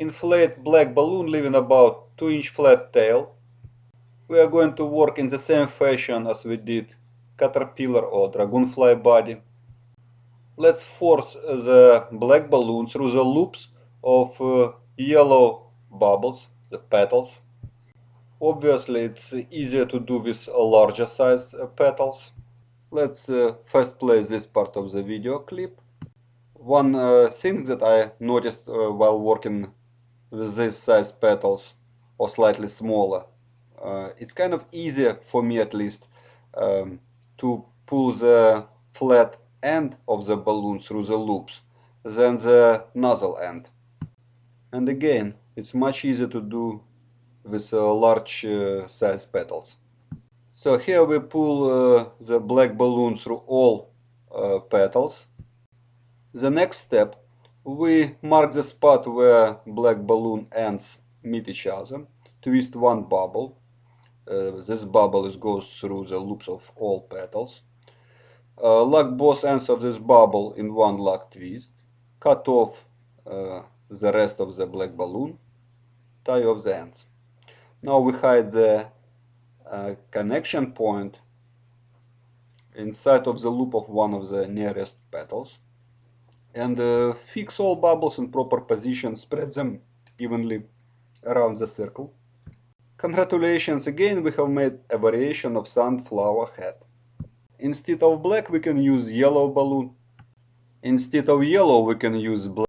inflate black balloon leaving about 2-inch flat tail. We are going to work in the same fashion as we did caterpillar or dragonfly body. Let's force the black balloon through the loops of yellow bubbles, the petals. Obviously it's easier to do with larger size petals. Let's first play this part of the video clip. One thing that I noticed while working with this size petals or slightly smaller, it's kind of easier for me at least to pull the flat end of the balloon through the loops than the nozzle end. And again, it's much easier to do with large size petals. So here we pull the black balloon through all petals. The next step, we mark the spot where black balloon ends meet each other, twist one bubble. This bubble goes through the loops of all petals. Lock both ends of this bubble in one lock twist. Cut off the rest of the black balloon. Tie off the ends. Now we hide the connection point inside of the loop of one of the nearest petals. And fix all bubbles in proper position. Spread them evenly around the circle. Congratulations, again we have made a variation of sunflower head. Instead of black we can use yellow balloon. Instead of yellow we can use black.